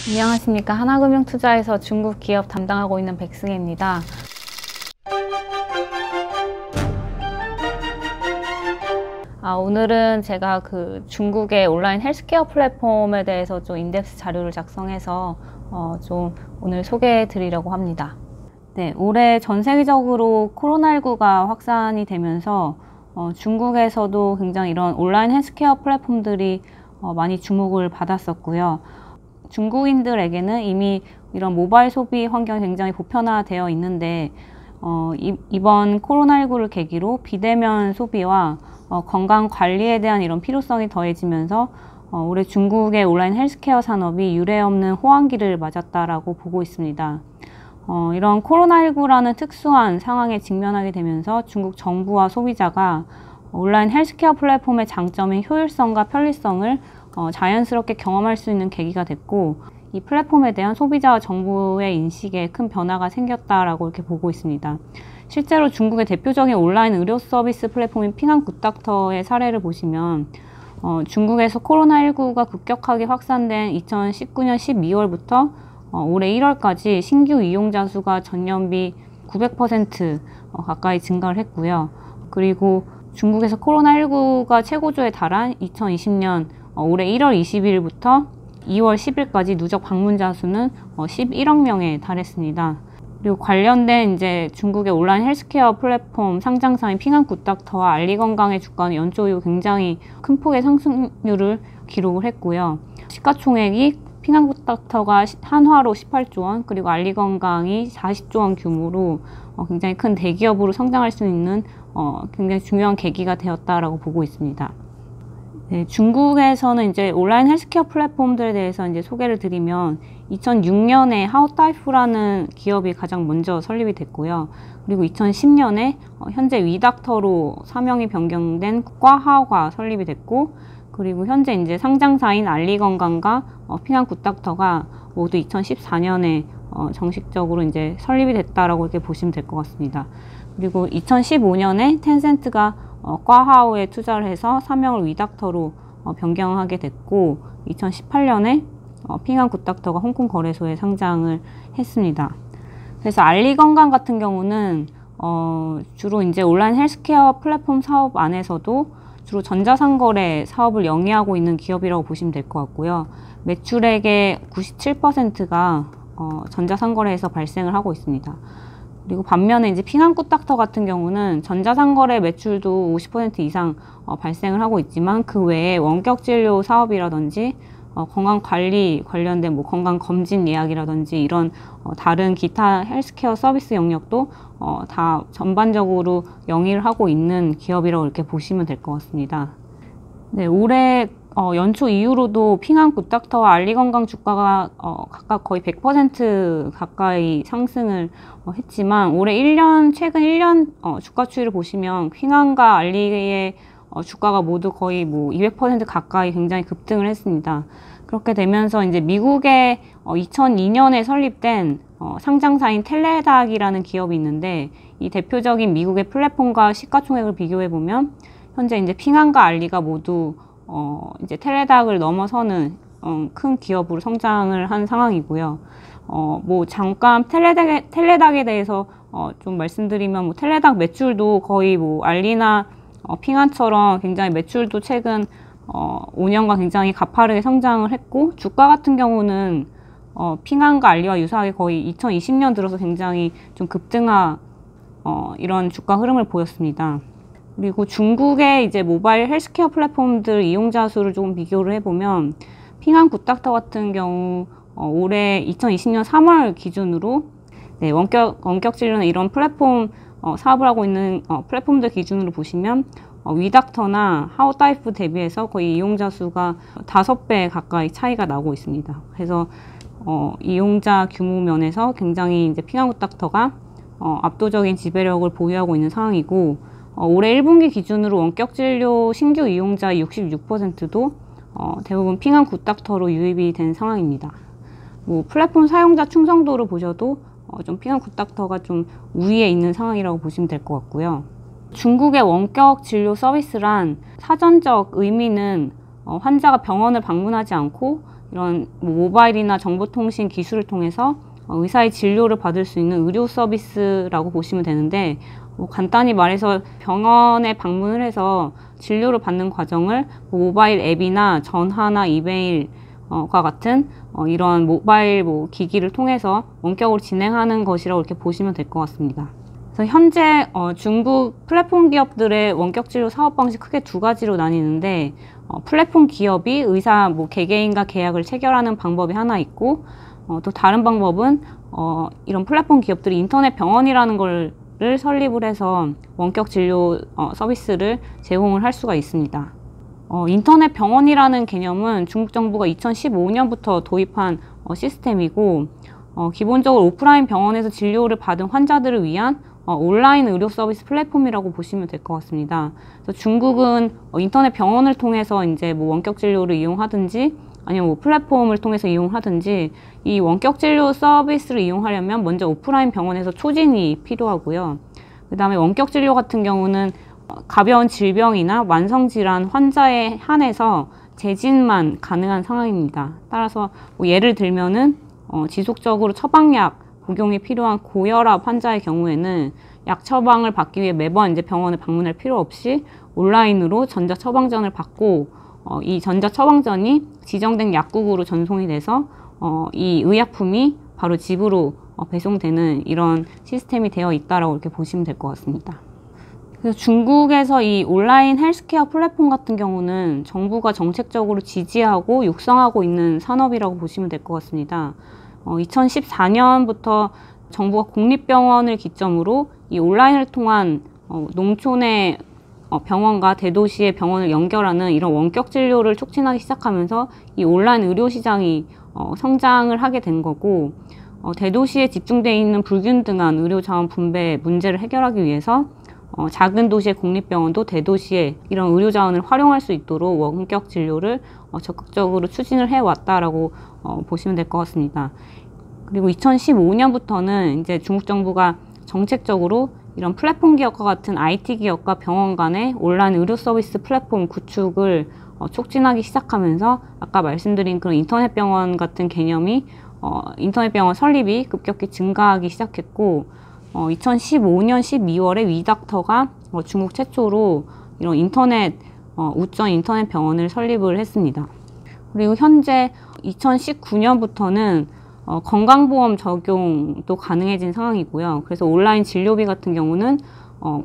안녕하십니까. 하나금융투자에서 중국 기업 담당하고 있는 백승혜입니다. 오늘은 제가 중국의 온라인 헬스케어 플랫폼에 대해서 좀 인덱스 자료를 작성해서 오늘 소개해 드리려고 합니다. 네, 올해 전 세계적으로 코로나19가 확산이 되면서 중국에서도 굉장히 이런 온라인 헬스케어 플랫폼들이 많이 주목을 받았었고요. 중국인들에게는 이미 이런 모바일 소비 환경이 굉장히 보편화되어 있는데 이번 코로나19를 계기로 비대면 소비와 건강 관리에 대한 이런 필요성이 더해지면서 올해 중국의 온라인 헬스케어 산업이 유례없는 호황기를 맞았다라고 보고 있습니다. 이런 코로나19라는 특수한 상황에 직면하게 되면서 중국 정부와 소비자가 온라인 헬스케어 플랫폼의 장점인 효율성과 편리성을 자연스럽게 경험할 수 있는 계기가 됐고, 이 플랫폼에 대한 소비자와 정부의 인식에 큰 변화가 생겼다라고 이렇게 보고 있습니다. 실제로 중국의 대표적인 온라인 의료 서비스 플랫폼인 핑한 굿닥터의 사례를 보시면 중국에서 코로나19가 급격하게 확산된 2019년 12월부터 올해 1월까지 신규 이용자 수가 전년비 900% 가까이 증가를 했고요. 그리고 중국에서 코로나19가 최고조에 달한 2020년 올해 1월 20일부터 2월 10일까지 누적 방문자 수는 11억 명에 달했습니다. 그리고 관련된 이제 중국의 온라인 헬스케어 플랫폼 상장사인 핑한 굿닥터와 알리건강의 주가는 연초 이후 굉장히 큰 폭의 상승률을 기록을 했고요. 시가총액이 핑한 굿닥터가 한화로 18조 원, 그리고 알리건강이 40조 원 규모로 굉장히 큰 대기업으로 성장할 수 있는 굉장히 중요한 계기가 되었다라고 보고 있습니다. 네, 중국에서는 이제 온라인 헬스케어 플랫폼들에 대해서 이제 소개를 드리면 2006년에 하오다이프라는 기업이 가장 먼저 설립이 됐고요. 그리고 2010년에 현재 위닥터로 사명이 변경된 꽈하오가 설립이 됐고, 그리고 현재 이제 상장사인 알리건강과 핑한 굿닥터가 모두 2014년에 정식적으로 이제 설립이 됐다라고 이렇게 보시면 될 것 같습니다. 그리고 2015년에 텐센트가 꽈하오에 투자를 해서 사명을 위닥터로 변경하게 됐고, 2018년에 핑한 굿닥터가 홍콩 거래소에 상장을 했습니다. 그래서 알리건강 같은 경우는 주로 이제 온라인 헬스케어 플랫폼 사업 안에서도 주로 전자상거래 사업을 영위하고 있는 기업이라고 보시면 될 것 같고요. 매출액의 97%가 전자상거래에서 발생을 하고 있습니다. 그리고 반면에 이제 핑한 굿닥터 같은 경우는 전자상거래 매출도 50% 이상 발생을 하고 있지만, 그 외에 원격 진료 사업이라든지 건강관리 관련된 건강검진 예약이라든지 이런 다른 기타 헬스케어 서비스 영역도 다 전반적으로 영위를 하고 있는 기업이라고 이렇게 보시면 될 것 같습니다. 네, 올해 연초 이후로도 핑한 굿닥터와 알리건강 주가가 각각 거의 100% 가까이 상승을 했지만, 올해 최근 1년 주가 추이를 보시면 핑한과 알리의 주가가 모두 거의 200% 가까이 굉장히 급등을 했습니다. 그렇게 되면서 이제 미국의 2002년에 설립된 상장사인 텔레닥이라는 기업이 있는데, 이 대표적인 미국의 플랫폼과 시가총액을 비교해 보면 현재 이제 핑한과 알리가 모두 이제 텔레닥을 넘어서는 큰 기업으로 성장을 한 상황이고요. 잠깐 텔레닥에 대해서 좀 말씀드리면, 텔레닥 매출도 거의 알리나 핑한처럼 굉장히 매출도 최근 5년간 굉장히 가파르게 성장을 했고, 주가 같은 경우는 핑한과 알리와 유사하게 거의 2020년 들어서 굉장히 좀 급등한 이런 주가 흐름을 보였습니다. 그리고 중국의 이제 모바일 헬스케어 플랫폼들 이용자 수를 조금 비교를 해보면, 핑한 굿닥터 같은 경우 올해 2020년 3월 기준으로 원격 진료는 이런 플랫폼 사업을 하고 있는 플랫폼들 기준으로 보시면 위닥터나 하오다이프 대비해서 거의 이용자 수가 5배 가까이 차이가 나고 있습니다. 그래서 이용자 규모 면에서 굉장히 이제 핑한 굿닥터가 압도적인 지배력을 보유하고 있는 상황이고, 올해 1분기 기준으로 원격 진료 신규 이용자 66%도 대부분 핑한 굿닥터로 유입이 된 상황입니다. 플랫폼 사용자 충성도를 보셔도 좀 핑한 굿닥터가 좀 우위에 있는 상황이라고 보시면 될 것 같고요. 중국의 원격 진료 서비스란 사전적 의미는 환자가 병원을 방문하지 않고 이런 모바일이나 정보통신 기술을 통해서 의사의 진료를 받을 수 있는 의료 서비스라고 보시면 되는데, 간단히 말해서 병원에 방문을 해서 진료를 받는 과정을 모바일 앱이나 전화나 이메일과 같은 이런 모바일 기기를 통해서 원격으로 진행하는 것이라고 이렇게 보시면 될 것 같습니다. 그래서 현재 중국 플랫폼 기업들의 원격 진료 사업 방식 크게 두 가지로 나뉘는데, 플랫폼 기업이 의사 개개인과 계약을 체결하는 방법이 하나 있고, 또 다른 방법은 이런 플랫폼 기업들이 인터넷 병원이라는 걸 설립을 해서 원격 진료 서비스를 제공을 할 수가 있습니다. 인터넷 병원이라는 개념은 중국 정부가 2015년부터 도입한 시스템이고, 기본적으로 오프라인 병원에서 진료를 받은 환자들을 위한 온라인 의료 서비스 플랫폼이라고 보시면 될 것 같습니다. 그래서 중국은 인터넷 병원을 통해서 이제 원격 진료를 이용하든지 아니면 플랫폼을 통해서 이용하든지, 이 원격 진료 서비스를 이용하려면 먼저 오프라인 병원에서 초진이 필요하고요. 그 다음에 원격 진료 같은 경우는 가벼운 질병이나 만성질환 환자에 한해서 재진만 가능한 상황입니다. 따라서 예를 들면은 지속적으로 처방약 복용이 필요한 고혈압 환자의 경우에는 약 처방을 받기 위해 매번 이제 병원을 방문할 필요 없이 온라인으로 전자 처방전을 받고, 이 전자 처방전이 지정된 약국으로 전송이 돼서 이 의약품이 바로 집으로 배송되는 이런 시스템이 되어 있다라고 이렇게 보시면 될 것 같습니다. 그래서 중국에서 이 온라인 헬스케어 플랫폼 같은 경우는 정부가 정책적으로 지지하고 육성하고 있는 산업이라고 보시면 될 것 같습니다. 2014년부터 정부가 공립병원을 기점으로 이 온라인을 통한 농촌의 병원과 대도시의 병원을 연결하는 이런 원격 진료를 촉진하기 시작하면서 이 온라인 의료 시장이 성장을 하게 된 거고, 대도시에 집중되어 있는 불균등한 의료 자원 분배 문제를 해결하기 위해서 작은 도시의 공립병원도 대도시에 이런 의료 자원을 활용할 수 있도록 원격 진료를 적극적으로 추진을 해왔다라고 보시면 될 것 같습니다. 그리고 2015년부터는 이제 중국 정부가 정책적으로 이런 플랫폼 기업과 같은 IT 기업과 병원 간의 온라인 의료 서비스 플랫폼 구축을 촉진하기 시작하면서 아까 말씀드린 그런 인터넷 병원 같은 개념이 인터넷 병원 설립이 급격히 증가하기 시작했고, 2015년 12월에 위닥터가 중국 최초로 이런 인터넷 우전 인터넷 병원을 설립을 했습니다. 그리고 현재 2019년부터는 건강보험 적용도 가능해진 상황이고요. 그래서 온라인 진료비 같은 경우는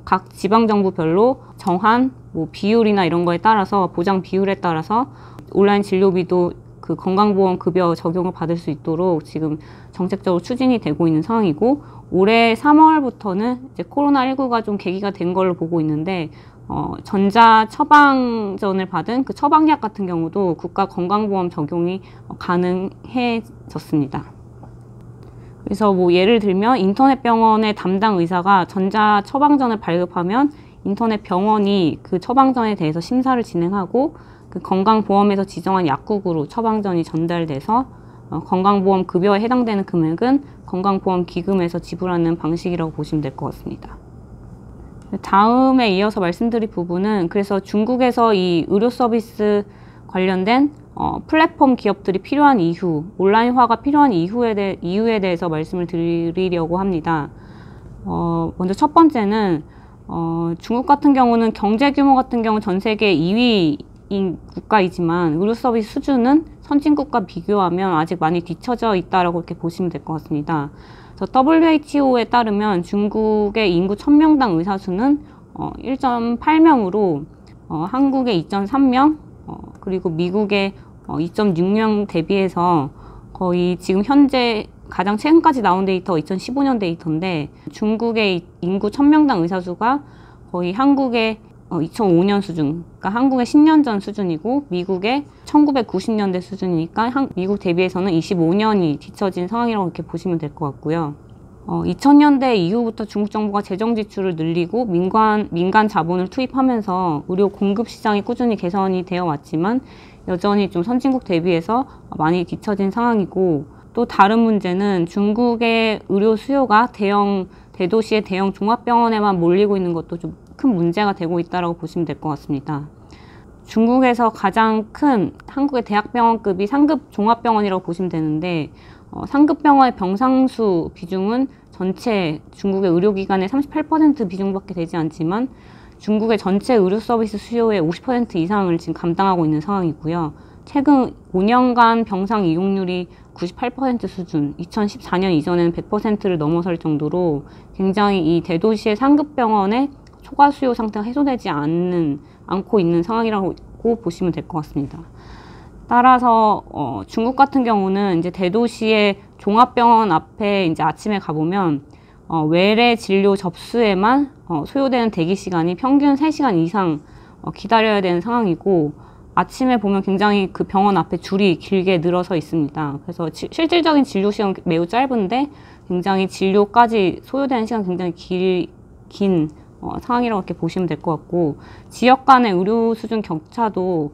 각 지방정부별로 정한 비율이나 이런 거에 따라서, 보장 비율에 따라서 온라인 진료비도 그 건강보험 급여 적용을 받을 수 있도록 지금 정책적으로 추진이 되고 있는 상황이고, 올해 3월부터는 이제 코로나19가 좀 계기가 된 걸로 보고 있는데, 전자 처방전을 받은 그 처방약 같은 경우도 국가 건강보험 적용이 가능해졌습니다. 그래서 예를 들면 인터넷 병원의 담당 의사가 전자 처방전을 발급하면 인터넷 병원이 그 처방전에 대해서 심사를 진행하고, 그 건강보험에서 지정한 약국으로 처방전이 전달돼서 건강보험 급여에 해당되는 금액은 건강보험 기금에서 지불하는 방식이라고 보시면 될 것 같습니다. 다음에 이어서 말씀드릴 부분은, 그래서 중국에서 이 의료 서비스 관련된 플랫폼 기업들이 필요한 이유, 온라인화가 필요한 이유에 대해서 말씀을 드리려고 합니다. 먼저 첫 번째는 중국 같은 경우는 경제 규모 같은 경우 전 세계 2위인 국가이지만 의료 서비스 수준은 선진국과 비교하면 아직 많이 뒤처져 있다라고 이렇게 보시면 될 것 같습니다. WHO에 따르면 중국의 인구 1000명당 의사 수는 1.8명으로 한국의 2.3명, 그리고 미국의 2.6명 대비해서 거의 지금 현재 가장 최근까지 나온 데이터 2015년 데이터인데, 중국의 인구 1000명당 의사 수가 거의 한국의 2005년 수준, 그러니까 한국의 10년 전 수준이고 미국의 1990년대 수준이니까 미국 대비해서는 25년이 뒤처진 상황이라고 이렇게 보시면 될 것 같고요. 2000년대 이후부터 중국 정부가 재정 지출을 늘리고 민간 자본을 투입하면서 의료 공급 시장이 꾸준히 개선이 되어 왔지만 여전히 좀 선진국 대비해서 많이 뒤처진 상황이고, 또 다른 문제는 중국의 의료 수요가 대도시의 대형 종합병원에만 몰리고 있는 것도 좀 큰 문제가 되고 있다고 보시면 될 것 같습니다. 중국에서 가장 큰 한국의 대학병원급이 상급 종합병원이라고 보시면 되는데 상급 병원의 병상수 비중은 전체 중국의 의료기관의 38% 비중밖에 되지 않지만 중국의 전체 의료 서비스 수요의 50% 이상을 지금 감당하고 있는 상황이고요. 최근 5년간 병상 이용률이 98% 수준, 2014년 이전에는 100%를 넘어설 정도로 굉장히 이 대도시의 상급 병원의 초과 수요 상태가 해소되지 않고 있는 상황이라고 보시면 될 것 같습니다. 따라서 중국 같은 경우는 이제 대도시의 종합병원 앞에 이제 아침에 가보면 외래 진료 접수에만 소요되는 대기 시간이 평균 3시간 이상 기다려야 되는 상황이고, 아침에 보면 굉장히 그 병원 앞에 줄이 길게 늘어서 있습니다. 그래서 실질적인 진료 시간 매우 짧은데 굉장히 진료까지 소요되는 시간 굉장히 긴 상황이라고 이렇게 보시면 될 것 같고, 지역 간의 의료 수준 격차도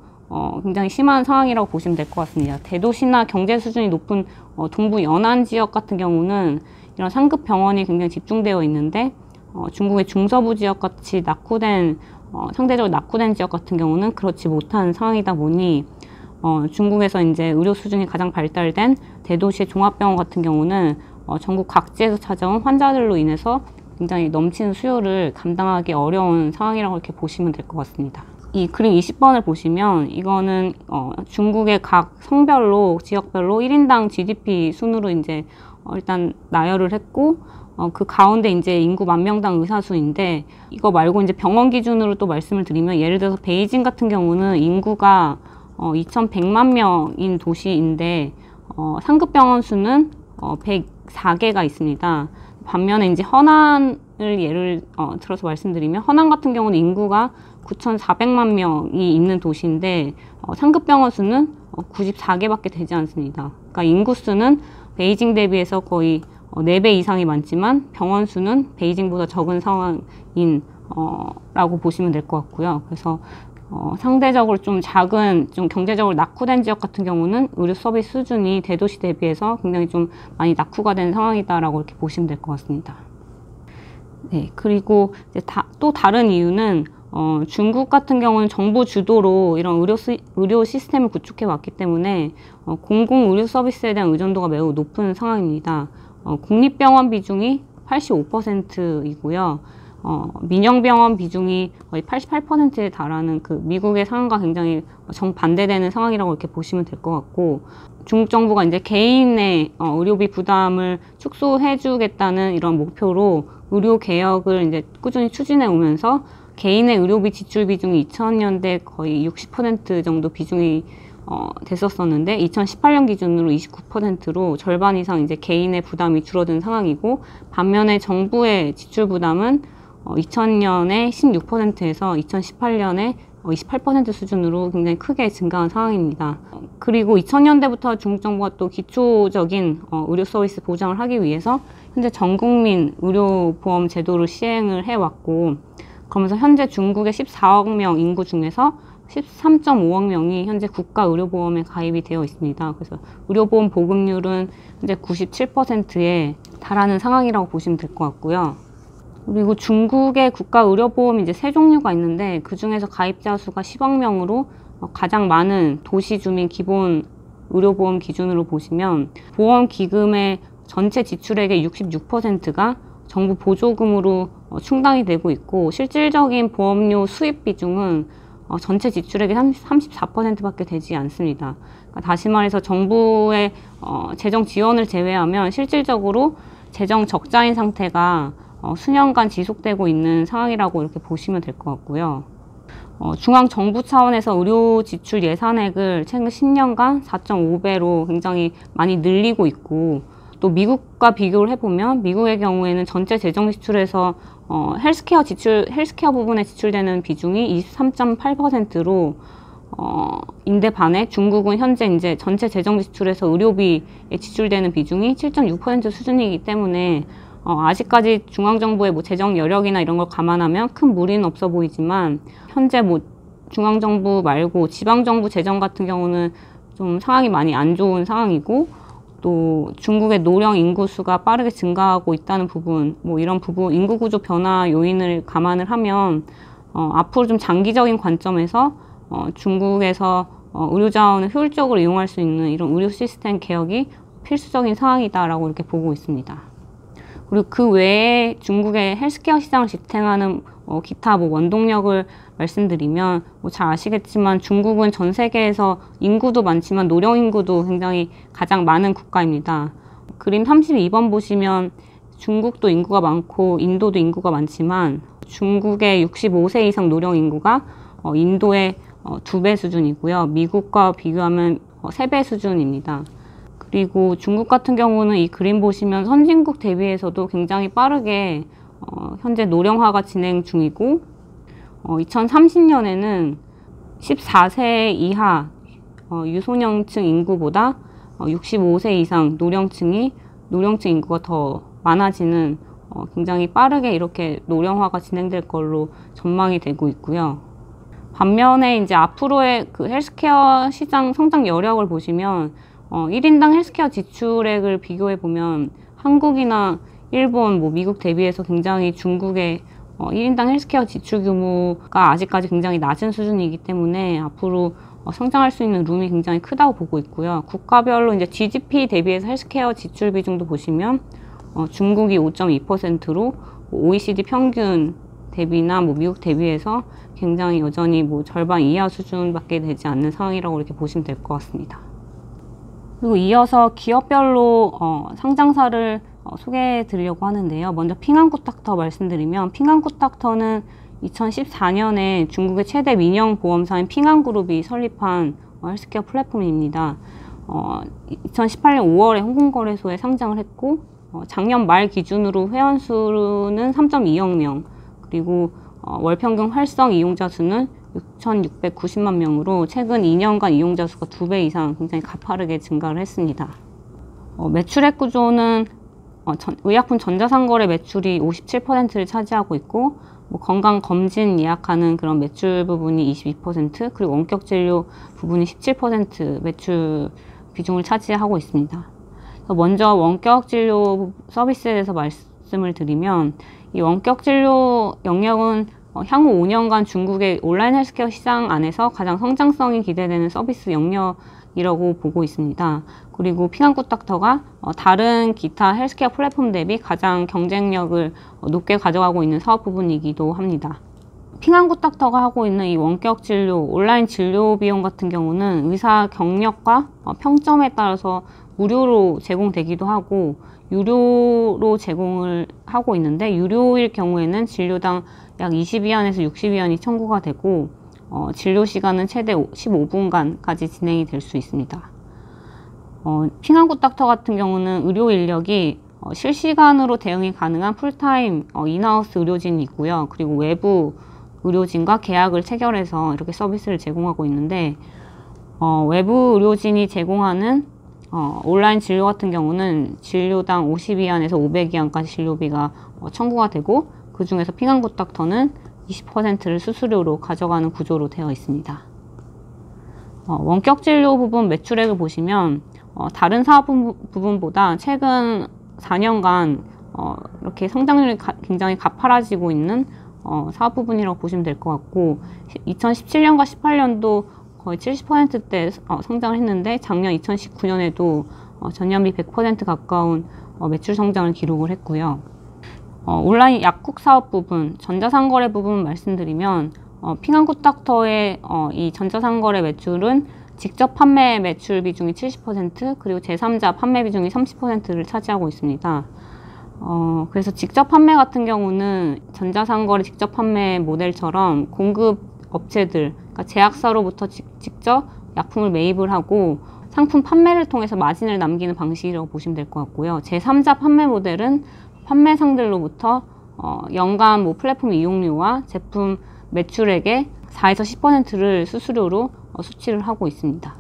굉장히 심한 상황이라고 보시면 될 것 같습니다. 대도시나 경제 수준이 높은 동부 연안 지역 같은 경우는 이런 상급 병원이 굉장히 집중되어 있는데, 중국의 중서부 지역 같이 상대적으로 낙후된 지역 같은 경우는 그렇지 못한 상황이다 보니 중국에서 이제 의료 수준이 가장 발달된 대도시의 종합병원 같은 경우는 전국 각지에서 찾아온 환자들로 인해서 굉장히 넘치는 수요를 감당하기 어려운 상황이라고 이렇게 보시면 될 것 같습니다. 이 그림 20번을 보시면 이거는 중국의 각 성별로 지역별로 1인당 GDP 순으로 이제 일단 나열을 했고, 그 가운데 이제 인구 10,000명당 의사수인데, 이거 말고 이제 병원 기준으로 또 말씀을 드리면, 예를 들어서 베이징 같은 경우는 인구가 2,100만 명인 도시인데 상급 병원 수는 104개가 있습니다. 반면에 이제 허난을 예를 들어서 말씀드리면, 허난 같은 경우는 인구가 9,400만 명이 있는 도시인데 상급 병원 수는 94개밖에 되지 않습니다. 그러니까 인구 수는 베이징 대비해서 거의 4배 이상이 많지만 병원 수는 베이징보다 적은 상황인 라고 보시면 될 것 같고요. 그래서 상대적으로 좀 작은, 좀 경제적으로 낙후된 지역 같은 경우는 의료 서비스 수준이 대도시 대비해서 굉장히 좀 많이 낙후가 된 상황이다라고 이렇게 보시면 될 것 같습니다. 네, 그리고 이제 또 다른 이유는 중국 같은 경우는 정부 주도로 이런 의료 시스템을 구축해 왔기 때문에 공공 의료 서비스에 대한 의존도가 매우 높은 상황입니다. 국립병원 비중이 85%이고요. 민영병원 비중이 거의 88%에 달하는 그 미국의 상황과 굉장히 정반대되는 상황이라고 이렇게 보시면 될 것 같고, 중국 정부가 이제 개인의 의료비 부담을 축소해주겠다는 이런 목표로 의료 개혁을 이제 꾸준히 추진해 오면서 개인의 의료비 지출 비중이 2000년대 거의 60% 정도 비중이 됐었었는데 2018년 기준으로 29%로 절반 이상 이제 개인의 부담이 줄어든 상황이고, 반면에 정부의 지출 부담은 2000년에 16%에서 2018년에 28% 수준으로 굉장히 크게 증가한 상황입니다. 그리고 2000년대부터 중국 정부가 또 기초적인 의료 서비스 보장을 하기 위해서 현재 전국민 의료보험 제도를 시행을 해왔고, 그러면서 현재 중국의 14억 명 인구 중에서 13.5억 명이 현재 국가 의료보험에 가입이 되어 있습니다. 그래서 의료보험 보급률은 현재 97%에 달하는 상황이라고 보시면 될 것 같고요. 그리고 중국의 국가 의료보험이 이제 세 종류가 있는데, 그 중에서 가입자 수가 10억 명으로 가장 많은 도시 주민 기본 의료보험 기준으로 보시면 보험 기금의 전체 지출액의 66%가 정부 보조금으로 충당이 되고 있고, 실질적인 보험료 수입 비중은 전체 지출액의 34%밖에 되지 않습니다. 그러니까 다시 말해서 정부의 재정 지원을 제외하면 실질적으로 재정 적자인 상태가 수년간 지속되고 있는 상황이라고 이렇게 보시면 될 것 같고요. 중앙정부 차원에서 의료 지출 예산액을 최근 10년간 4.5배로 굉장히 많이 늘리고 있고, 또 미국과 비교를 해보면 미국의 경우에는 전체 재정 지출에서 헬스케어 부분에 지출되는 비중이 23.8%로 인데 반해 중국은 현재 이제 전체 재정 지출에서 의료비에 지출되는 비중이 7.6% 수준이기 때문에 아직까지 중앙정부의 뭐 재정 여력이나 이런 걸 감안하면 큰 무리는 없어 보이지만, 현재 뭐 중앙정부 말고 지방정부 재정 같은 경우는 좀 상황이 많이 안 좋은 상황이고, 또 중국의 노령 인구수가 빠르게 증가하고 있다는 부분, 뭐 이런 부분, 인구 구조 변화 요인을 감안을 하면 앞으로 좀 장기적인 관점에서 중국에서 의료 자원을 효율적으로 이용할 수 있는 이런 의료 시스템 개혁이 필수적인 사항이다라고 이렇게 보고 있습니다. 그리고 그 외에 중국의 헬스케어 시장을 지탱하는 기타 원동력을 말씀드리면 잘 아시겠지만 중국은 전 세계에서 인구도 많지만 노령 인구도 굉장히 가장 많은 국가입니다. 그림 32번 보시면 중국도 인구가 많고 인도도 인구가 많지만 중국의 65세 이상 노령 인구가 인도의 2배 수준이고요. 미국과 비교하면 3배 수준입니다. 그리고 중국 같은 경우는 이 그림 보시면 선진국 대비해서도 굉장히 빠르게 현재 노령화가 진행 중이고 2030년에는 14세 이하 유소년층 인구보다 65세 이상 노령층 인구가 더 많아지는 굉장히 빠르게 이렇게 노령화가 진행될 걸로 전망이 되고 있고요. 반면에 이제 앞으로의 그 헬스케어 시장 성장 여력을 보시면 1인당 헬스케어 지출액을 비교해 보면 한국이나 일본, 미국 대비해서 굉장히 중국의 1인당 헬스케어 지출 규모가 아직까지 굉장히 낮은 수준이기 때문에 앞으로 성장할 수 있는 룸이 굉장히 크다고 보고 있고요. 국가별로 이제 GDP 대비해서 헬스케어 지출 비중도 보시면 중국이 5.2%로 OECD 평균 대비나 미국 대비해서 굉장히 여전히 절반 이하 수준밖에 되지 않는 상황이라고 이렇게 보시면 될 것 같습니다. 그리고 이어서 기업별로 상장사를 소개해 드리려고 하는데요. 먼저 핑안코닥터 말씀드리면 핑안코닥터는 2014년에 중국의 최대 민영 보험사인 핑안그룹이 설립한 헬스케어 플랫폼입니다. 2018년 5월에 홍콩거래소에 상장을 했고 작년 말 기준으로 회원수는 3.2억 명 그리고 월평균 활성 이용자 수는 6,690만 명으로 최근 2년간 이용자 수가 2배 이상 굉장히 가파르게 증가를 했습니다. 매출액 구조는 의약품 전자상거래 매출이 57%를 차지하고 있고 건강검진 예약하는 그런 매출 부분이 22% 그리고 원격진료 부분이 17% 매출 비중을 차지하고 있습니다. 먼저 원격진료 서비스에 대해서 말씀을 드리면 이 원격진료 영역은 향후 5년간 중국의 온라인 헬스케어 시장 안에서 가장 성장성이 기대되는 서비스 영역이라고 보고 있습니다. 그리고 핑안코닥터가 다른 기타 헬스케어 플랫폼 대비 가장 경쟁력을 높게 가져가고 있는 사업 부분이기도 합니다. 핑안코닥터가 하고 있는 이 원격 진료, 온라인 진료 비용 같은 경우는 의사 경력과 평점에 따라서 무료로 제공되기도 하고 유료로 제공을 하고 있는데 유료일 경우에는 진료당 약 22위안에서 60위안이 청구가 되고 진료 시간은 최대 15분간까지 진행이 될 수 있습니다. 핑안코닥터 같은 경우는 의료 인력이 실시간으로 대응이 가능한 풀타임 인하우스 의료진이 있고요. 그리고 외부 의료진과 계약을 체결해서 이렇게 서비스를 제공하고 있는데 외부 의료진이 제공하는 온라인 진료 같은 경우는 진료당 50위안에서 500위안까지 진료비가 청구가 되고 그 중에서 핑안코닥터는 20%를 수수료로 가져가는 구조로 되어 있습니다. 원격 진료 부분 매출액을 보시면 다른 사업 부분보다 최근 4년간 이렇게 성장률이 굉장히 가파라지고 있는 사업 부분이라고 보시면 될 것 같고 2017년과 18년도 거의 70%대 성장을 했는데 작년 2019년에도 전년비 100% 가까운 매출 성장을 기록을 했고요. 온라인 약국 사업 부분, 전자상거래 부분 말씀드리면 핑안코닥터의 이 전자상거래 매출은 직접 판매 매출 비중이 70% 그리고 제3자 판매 비중이 30%를 차지하고 있습니다. 그래서 직접 판매 같은 경우는 전자상거래 직접 판매 모델처럼 공급 업체들, 그러니까 제약사로부터 직접 약품을 매입을 하고 상품 판매를 통해서 마진을 남기는 방식이라고 보시면 될 것 같고요. 제3자 판매 모델은 판매상들로부터 연간 플랫폼 이용료와 제품 매출액의 4에서 10%를 수수료로 수취를 하고 있습니다.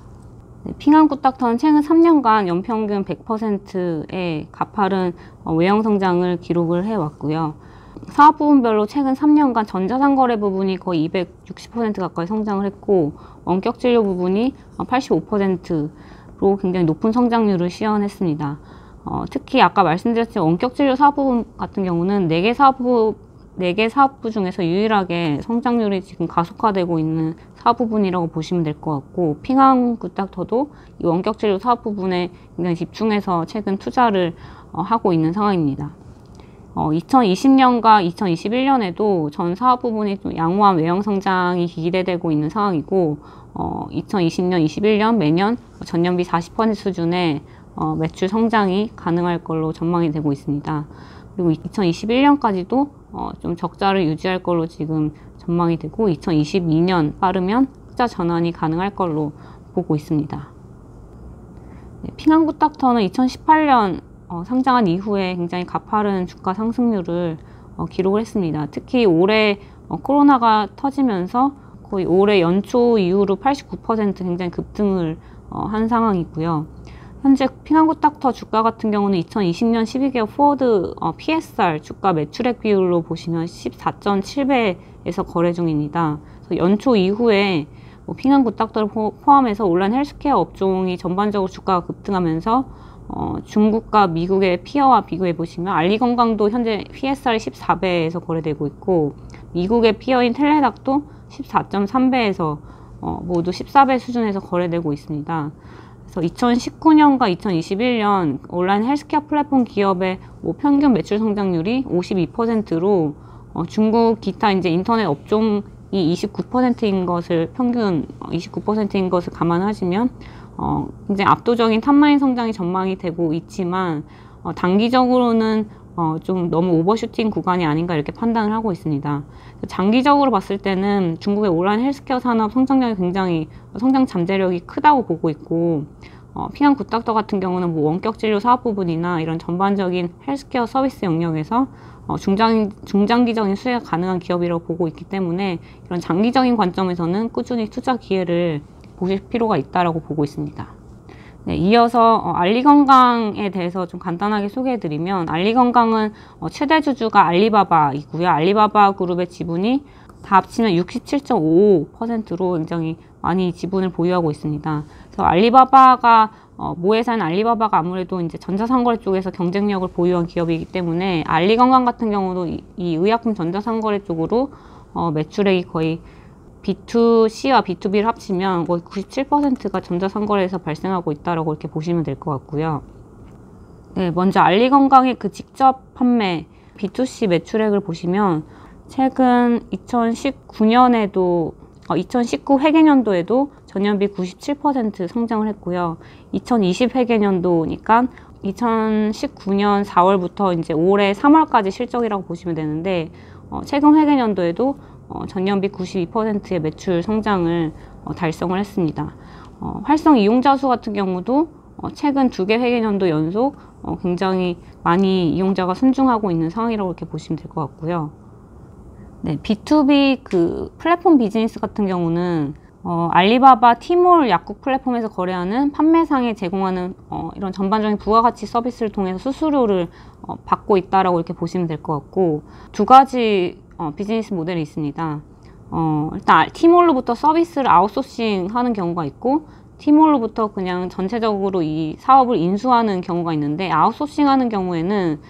핑안코닥터는 최근 3년간 연평균 100%의 가파른 외형 성장을 기록을 해왔고요. 사업 부분별로 최근 3년간 전자상거래 부분이 거의 260% 가까이 성장을 했고 원격 진료 부분이 85%로 굉장히 높은 성장률을 시현했습니다. 특히 아까 말씀드렸지만 원격 진료 사업 부분 같은 경우는 4개 사업 4개 사업부 중에서 유일하게 성장률이 지금 가속화되고 있는 사업 부분이라고 보시면 될 것 같고, 핑항굿닥터도 이 원격진료 사업 부분에 굉장히 집중해서 최근 투자를 하고 있는 상황입니다. 2020년과 2021년에도 전 사업 부분이 좀 양호한 외형 성장이 기대되고 있는 상황이고, 2020년, 21년 매년 전년비 40% 수준의 매출 성장이 가능할 걸로 전망이 되고 있습니다. 그리고 2021년까지도 좀 적자를 유지할 걸로 지금 전망이 되고, 2022년 빠르면 흑자 전환이 가능할 걸로 보고 있습니다. 네, 핑항굿닥터는 2018년 상장한 이후에 굉장히 가파른 주가 상승률을 기록을 했습니다. 특히 올해 코로나가 터지면서 거의 올해 연초 이후로 89% 굉장히 급등을 한 상황이고요. 현재 핑항굿닥터 주가 같은 경우는 2020년 12개월 포워드 PSR 주가 매출액 비율로 보시면 14.7배에서 거래 중입니다. 그래서 연초 이후에 핑항굿닥터를 포함해서 온라인 헬스케어 업종이 전반적으로 주가가 급등하면서 중국과 미국의 피어와 비교해 보시면 알리건강도 현재 PSR이 14배에서 거래되고 있고, 미국의 피어인 텔레닥도 14.3배에서 모두 14배 수준에서 거래되고 있습니다. 그래서 2019년과 2021년 온라인 헬스케어 플랫폼 기업의 평균 매출 성장률이 52%로 중국 기타 이제 인터넷 업종이 29%인 것을 평균 29%인 것을 감안하시면 굉장히 압도적인 탑라인 성장이 전망이 되고 있지만, 단기적으로는 좀 너무 오버슈팅 구간이 아닌가 이렇게 판단을 하고 있습니다. 장기적으로 봤을 때는 중국의 온라인 헬스케어 산업 성장력이 굉장히 성장 잠재력이 크다고 보고 있고, 핑항굿닥터 같은 경우는 원격 진료 사업 부분이나 이런 전반적인 헬스케어 서비스 영역에서 중장기적인 수혜가 가능한 기업이라고 보고 있기 때문에, 이런 장기적인 관점에서는 꾸준히 투자 기회를 보실 필요가 있다라고 보고 있습니다. 네, 이어서 알리건강에 대해서 좀 간단하게 소개해드리면, 알리건강은 최대 주주가 알리바바이고요. 알리바바 그룹의 지분이 다 합치면 67.55%로 굉장히 많이 지분을 보유하고 있습니다. 그래서 알리바바가 모회사인 알리바바가 아무래도 이제 전자상거래 쪽에서 경쟁력을 보유한 기업이기 때문에, 알리건강 같은 경우도 이 의약품 전자상거래 쪽으로 매출액이 거의 B2C와 B2B를 합치면 거의 97%가 전자상거래에서 발생하고 있다라고 이렇게 보시면 될 것 같고요. 네, 먼저 알리건강의 그 직접 판매 B2C 매출액을 보시면, 최근 2019년에도 2019 회계년도에도 전년비 97% 성장을 했고요. 2020 회계년도니까 2019년 4월부터 이제 올해 3월까지 실적이라고 보시면 되는데, 최근 회계년도에도 전년비 92%의 매출 성장을 달성을 했습니다. 활성 이용자 수 같은 경우도 최근 2개 회계년도 연속 굉장히 많이 이용자가 순증하고 있는 상황이라고 이렇게 보시면 될 것 같고요. 네, B2B 그 플랫폼 비즈니스 같은 경우는 알리바바 티몰 약국 플랫폼에서 거래하는 판매상에 제공하는 이런 전반적인 부가가치 서비스를 통해서 수수료를 받고 있다라고 이렇게 보시면 될 것 같고, 두 가지 비즈니스 모델이 있습니다. 일단 티몰로부터 서비스를 아웃소싱 하는 경우가 있고, 티몰로부터 그냥 전체적으로 이 사업을 인수하는 경우가 있는데, 아웃소싱 하는 경우에는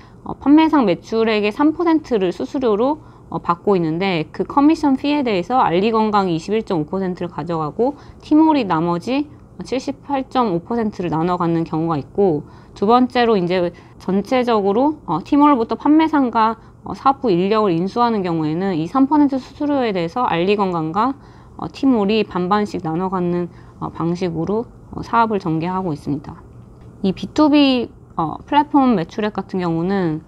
판매상 매출액의 3%를 수수료로 받고 있는데, 그 커미션 피에 대해서 알리건강이 21.5%를 가져가고 티몰이 나머지 78.5%를 나눠 갖는 경우가 있고, 두 번째로 이제 전체적으로 티몰로부터 판매상과 사업부 인력을 인수하는 경우에는 이 3% 수수료에 대해서 알리건강과 티몰이 반반씩 나눠 갖는 방식으로 사업을 전개하고 있습니다. 이 B2B 플랫폼 매출액 같은 경우는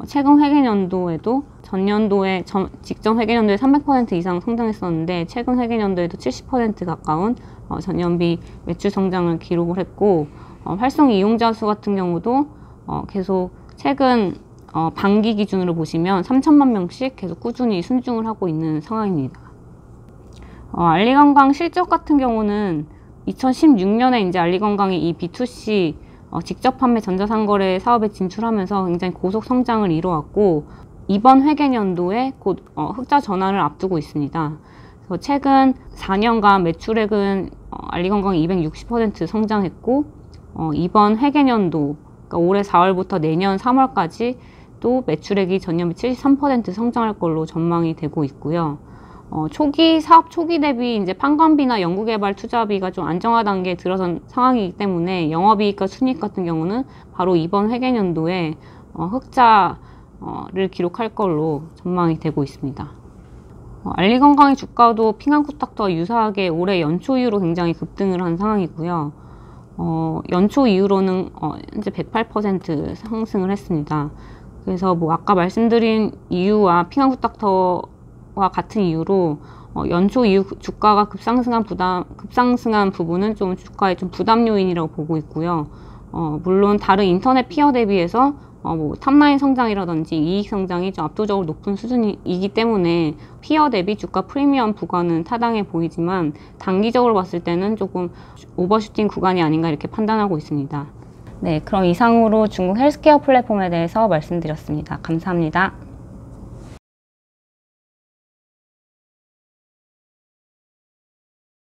최근 회계년도에도 전년도에 직전 회계년도에 300% 이상 성장했었는데, 최근 회계년도에도 70% 가까운 전년비 매출 성장을 기록을 했고, 활성 이용자 수 같은 경우도 계속 최근 반기 기준으로 보시면 3천만 명씩 계속 꾸준히 순증을 하고 있는 상황입니다. 알리건강 실적 같은 경우는 2016년에 이제 알리건강이 이 B2C 직접 판매 전자상거래 사업에 진출하면서 굉장히 고속 성장을 이루었고, 이번 회계년도에 곧 흑자 전환을 앞두고 있습니다. 그래서 최근 4년간 매출액은 알리건강이 260% 성장했고, 이번 회계년도, 그러니까 올해 4월부터 내년 3월까지 또 매출액이 전년비 73% 성장할 걸로 전망이 되고 있고요. 사업 초기 대비 이제 판관비나 연구개발 투자비가 좀 안정화 단계에 들어선 상황이기 때문에 영업이익과 순이익 같은 경우는 바로 이번 회계연도에 흑자를 기록할 걸로 전망이 되고 있습니다. 알리건강의 주가도 핑한코딱지와 유사하게 올해 연초 이후로 굉장히 급등을 한 상황이고요. 연초 이후로는 현재 108% 상승을 했습니다. 그래서 뭐 아까 말씀드린 이유와 핑한코딱지와 같은 이유로 연초 이후 주가가 급상승한 부분은 좀 주가의 좀 부담 요인이라고 보고 있고요. 물론 다른 인터넷 피어 대비해서 뭐 탑라인 성장이라든지 이익 성장이 좀 압도적으로 높은 수준이기 때문에 피어 대비 주가 프리미엄 부과는 타당해 보이지만 단기적으로 봤을 때는 조금 오버슈팅 구간이 아닌가 이렇게 판단하고 있습니다. 네, 그럼 이상으로 중국 헬스케어 플랫폼에 대해서 말씀드렸습니다. 감사합니다.